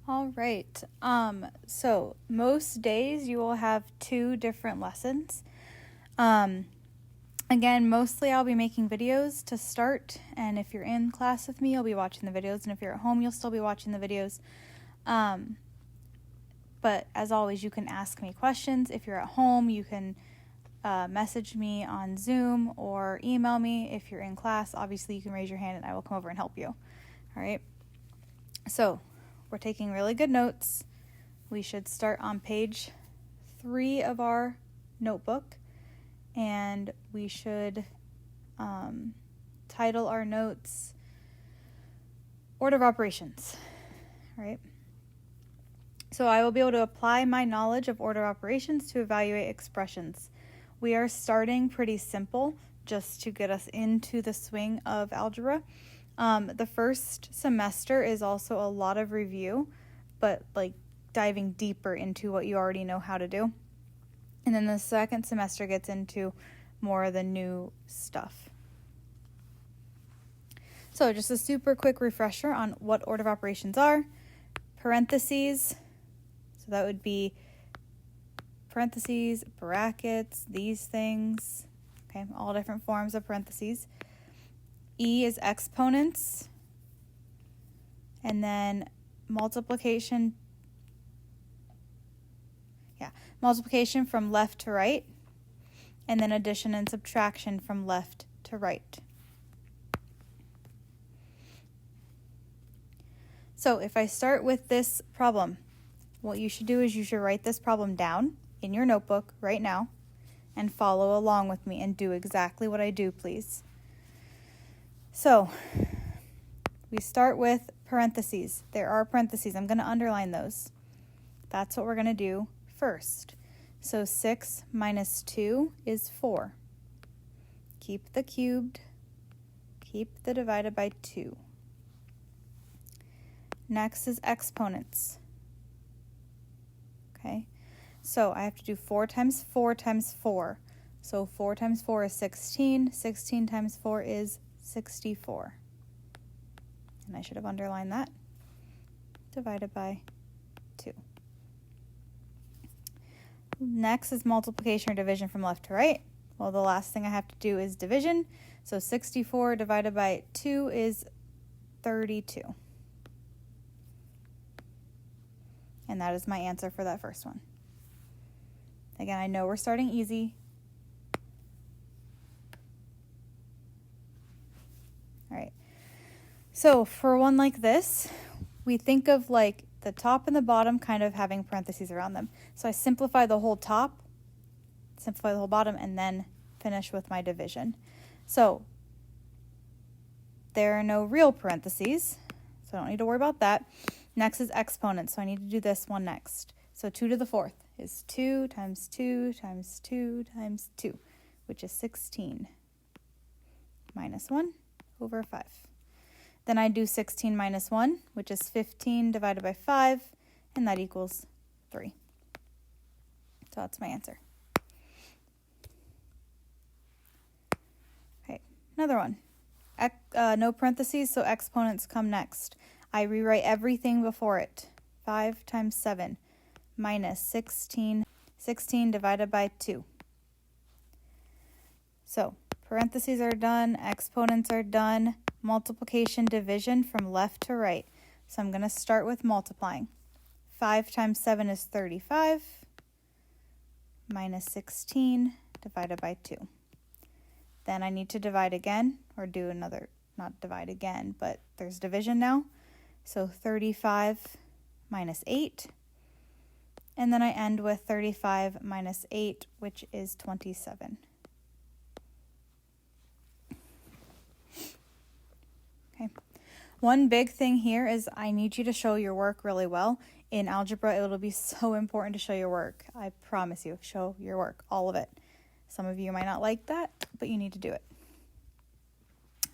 All right. So most days you will have 2 different lessons. Again, mostly I'll be making videos to start, and if you're in class with me, you'll be watching the videos, and if you're at home, you'll still be watching the videos. But as always, you can ask me questions. If you're at home, you can message me on Zoom or email me. If you're in class, obviously you can raise your hand and I will come over and help you. All right. So we're taking really good notes. We should start on page 3 of our notebook, and we should title our notes Order of Operations. All right. So I will be able to apply my knowledge of order of operations to evaluate expressions. We are starting pretty simple just to get us into the swing of algebra. The first semester is also a lot of review, but like diving deeper into what you already know how to do. And then the second semester gets into more of the new stuff. So just a super quick refresher on what order of operations are. Parentheses, so that would be parentheses, brackets, these things, okay, all different forms of parentheses. E is exponents, and then multiplication from left to right, and then addition and subtraction from left to right. So if I start with this problem, what you should do is you should write this problem down in your notebook right now and follow along with me and do exactly what I do, please. So we start with parentheses. There are parentheses. I'm going to underline those. That's what we're going to do first. So 6 minus 2 is 4. Keep the cubed. Keep the divided by 2. Next is exponents. Okay, so I have to do 4 times 4 times 4. So 4 times 4 is 16. 16 times 4 is 64. And I should have underlined that. Divided by 2. Next is multiplication or division from left to right. Well, the last thing I have to do is division. So 64 divided by 2 is 32. And that is my answer for that first one. Again, I know we're starting easy. All right. So for one like this, we think of like the top and the bottom kind of having parentheses around them. So I simplify the whole top, simplify the whole bottom, and then finish with my division. So there are no real parentheses, so I don't need to worry about that. Next is exponents, so I need to do this one next. So 2 to the 4th is 2 times 2 times 2 times 2, which is 16, minus 1 over 5. Then I do 16 minus 1, which is 15 divided by 5, and that equals 3. So that's my answer. Okay, another one. No parentheses, so exponents come next. I rewrite everything before it. 5 times 7 minus 16 divided by 2. So parentheses are done, exponents are done, multiplication, division from left to right. So I'm going to start with multiplying. 5 times 7 is 35 minus 16 divided by 2. Then I need to divide again, or do another, not divide again, but there's division now. So 35 minus 8. And then I end with 35 minus 8, which is 27. Okay. One big thing here is I need you to show your work really well. In algebra, it will be so important to show your work. I promise you, show your work, all of it. Some of you might not like that, but you need to do it.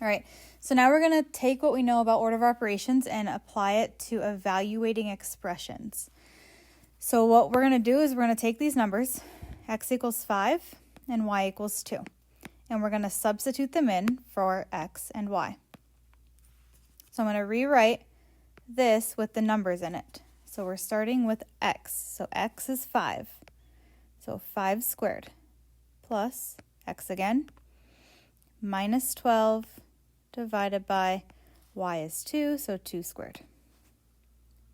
All right, so now we're going to take what we know about order of operations and apply it to evaluating expressions. So what we're going to do is we're going to take these numbers, x equals 5 and y equals 2, and we're going to substitute them in for x and y. So I'm going to rewrite this with the numbers in it. So we're starting with x. So x is 5. So 5 squared plus x again, minus 12 divided by y is 2, so 2 squared.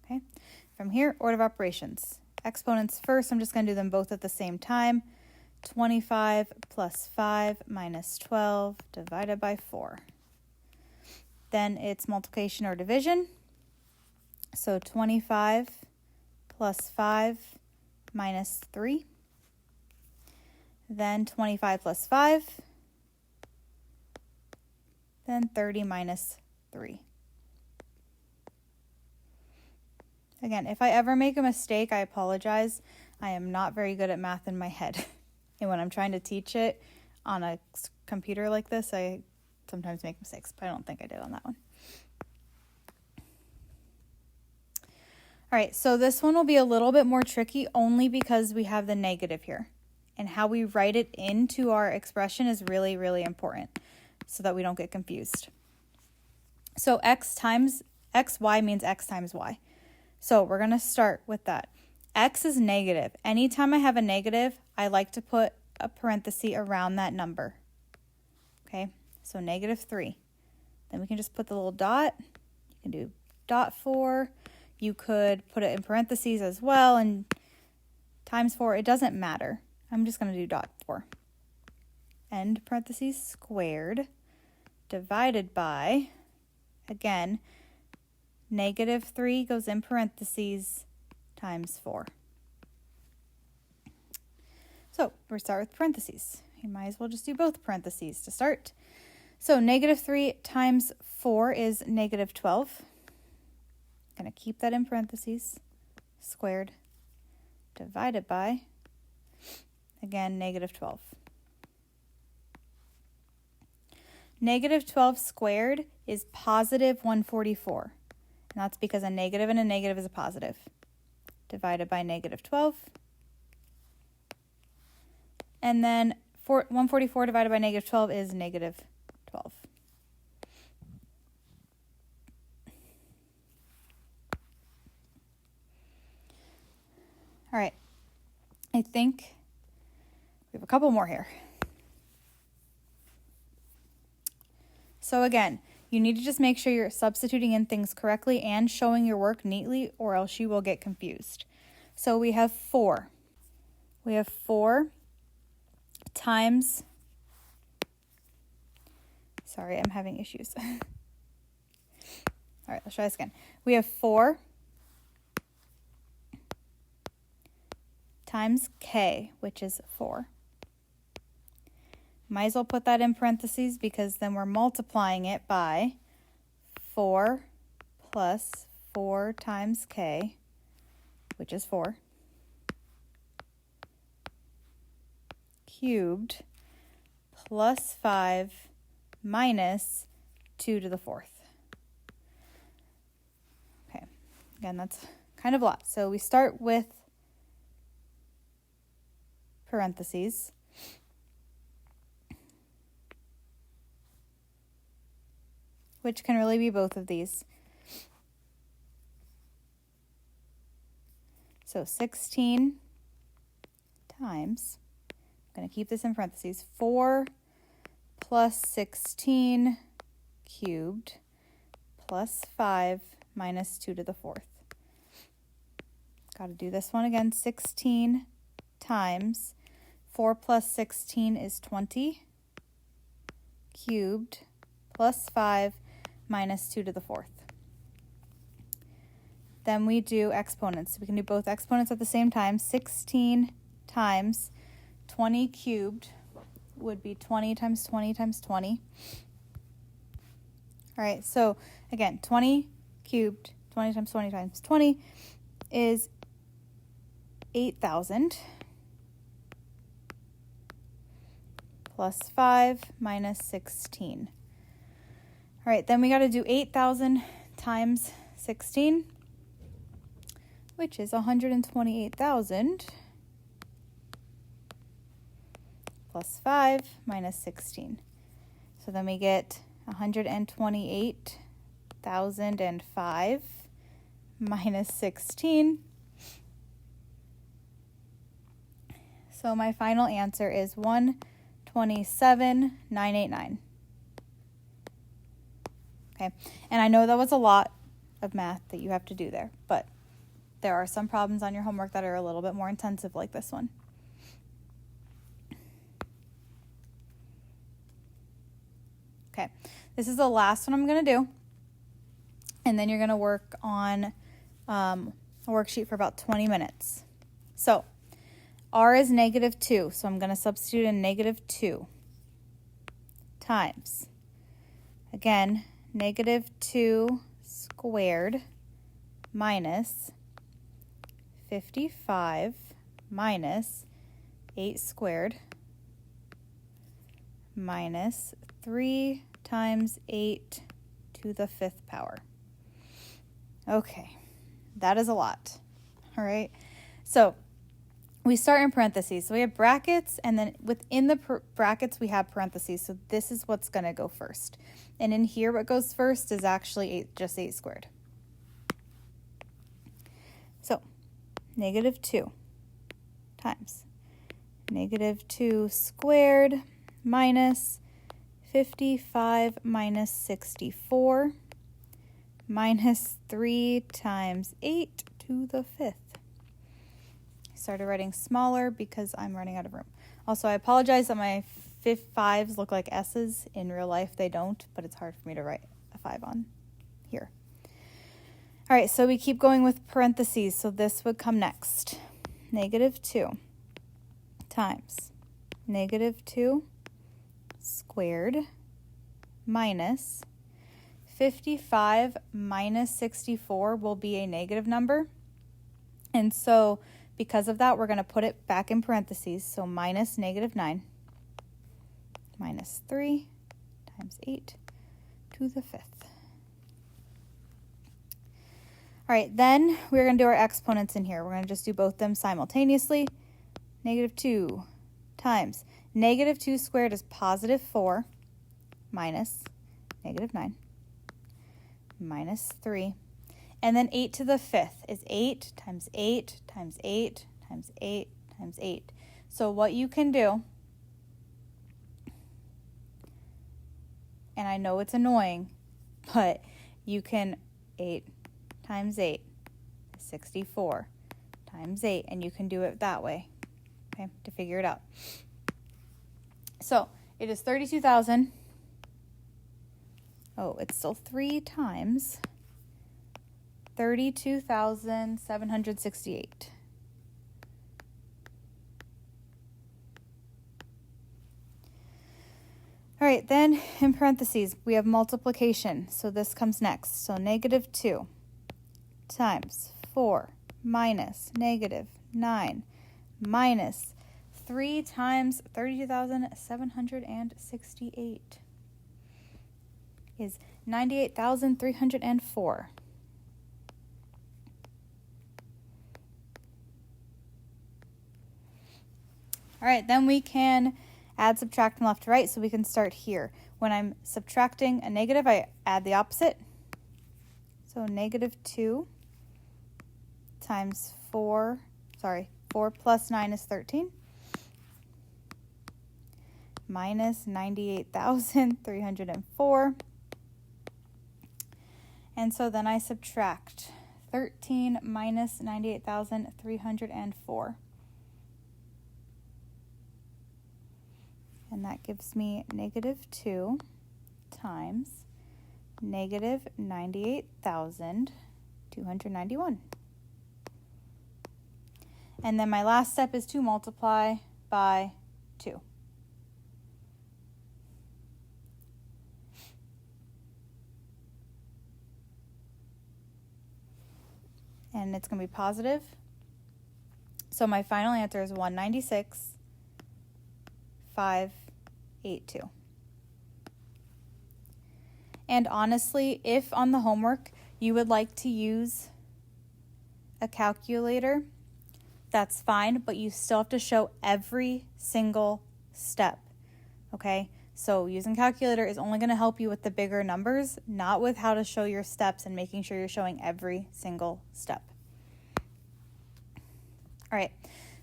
Okay. From here, order of operations. Exponents first, I'm just going to do them both at the same time. 25 plus 5 minus 12 divided by 4. Then it's multiplication or division. So 25 plus 5 minus 3. Then 25 plus 5. Then 30 minus 3. Again, if I ever make a mistake, I apologize. I am not very good at math in my head. And when I'm trying to teach it on a computer like this, I sometimes make mistakes, but I don't think I did on that one. All right, so this one will be a little bit more tricky only because we have the negative here. And how we write it into our expression is really, really important so that we don't get confused. So xy means x times y. So we're going to start with that. X is negative. Anytime I have a negative, I like to put a parenthesis around that number. Okay, so negative 3. Then we can just put the little dot. You can do dot 4. You could put it in parentheses as well and times 4. It doesn't matter. I'm just going to do dot 4. End parentheses squared divided by, again, negative 3 goes in parentheses times 4. So we start with parentheses. You might as well just do both parentheses to start. So negative 3 times 4 is negative 12. I'm going to keep that in parentheses. Squared divided by, again, negative 12. Negative 12 squared is positive 144. And that's because a negative and a negative is a positive. Divided by negative 12. And then 144 divided by negative 12 is negative 12. All right. I think we have a couple more here. So again, you need to just make sure you're substituting in things correctly and showing your work neatly, or else you will get confused. So we have 4. We have 4 times, sorry, I'm having issues. All right, let's try this again. We have 4 times k, which is 4. Might as well put that in parentheses because then we're multiplying it by 4 plus 4 times k, which is 4, cubed plus 5 minus 2 to the 4th. Okay, again, that's kind of a lot. So we start with parentheses. Which can really be both of these. So 16 times, I'm going to keep this in parentheses, 4 plus 16 cubed plus 5 minus 2 to the 4th. Got to do this one again. 16 times 4 plus 16 is 20 cubed plus 5 minus 2 to the 4th. Then we do exponents. We can do both exponents at the same time. 16 times 20 cubed would be 20 times 20 times 20. All right, so again, 20 cubed, 20 times 20 times 20 is 8,000 plus 5 minus 16. All right, then we got to do 8,000 times 16, which is 128,000 plus 5 minus 16. So then we get 128,005 minus 16. So my final answer is 127,989. Okay, and I know that was a lot of math that you have to do there, but there are some problems on your homework that are a little bit more intensive like this one. Okay, this is the last one I'm going to do, and then you're going to work on a worksheet for about 20 minutes. So r is -2, so I'm going to substitute in -2 times, again, -2 squared minus 55 minus 8 squared minus 3 times 8 to the 5th power. Okay, that is a lot. All right, so we start in parentheses. So we have brackets, and then within the brackets we have parentheses. So this is what's going to go first. And in here what goes first is actually just 8 squared. So -2 times -2 squared minus 55 minus 64 minus 3 times 8 to the 5th. I started writing smaller because I'm running out of room. Also, I apologize that my 5s look like S's. In real life, they don't, but it's hard for me to write a 5 on here. All right, so we keep going with parentheses, so this would come next. -2 times -2 squared minus 55 minus 64 will be a negative number. And so because of that, we're going to put it back in parentheses. So minus -9 minus 3 times 8 to the 5th. All right, then we're going to do our exponents in here. We're going to just do both of them simultaneously. -2 times -2 squared is +4 minus -9 minus 3. And then 8 to the 5th is 8 times 8 times 8 times 8 times 8. So what you can do, and I know it's annoying, but you can 8 times 8 is 64 times 8, and you can do it that way, okay, to figure it out. So it is 32,000. Oh, it's still 3 times 32,768. All right, then in parentheses, we have multiplication. So this comes next. So -2 times 4 minus -9 minus 3 times 32,768 is 98,304. All right, then we can add, subtract from left to right, so we can start here. When I'm subtracting a negative, I add the opposite. So -2 times 4 plus 9 is 13. Minus 98,304. And so then I subtract 13 minus 98,304. And that gives me -2 times -98,291. And then my last step is to multiply by 2. And it's going to be positive. So my final answer is 196,582. And honestly, if on the homework you would like to use a calculator, that's fine, but you still have to show every single step, okay? So using calculator is only going to help you with the bigger numbers, not with how to show your steps and making sure you're showing every single step. All right,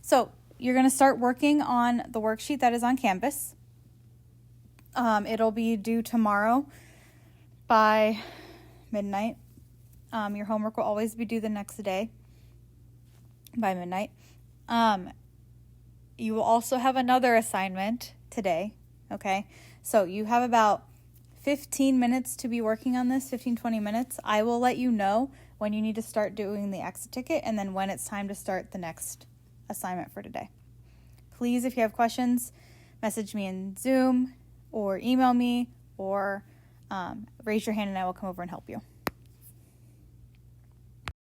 so you're going to start working on the worksheet that is on Canvas. It'll be due tomorrow by midnight. Your homework will always be due the next day by midnight. You will also have another assignment today, okay? So you have about 15 minutes to be working on this, 15-20 minutes. I will let you know when you need to start doing the exit ticket and then when it's time to start the next assignment for today. Please, if you have questions, message me in Zoom or email me or raise your hand and I will come over and help you.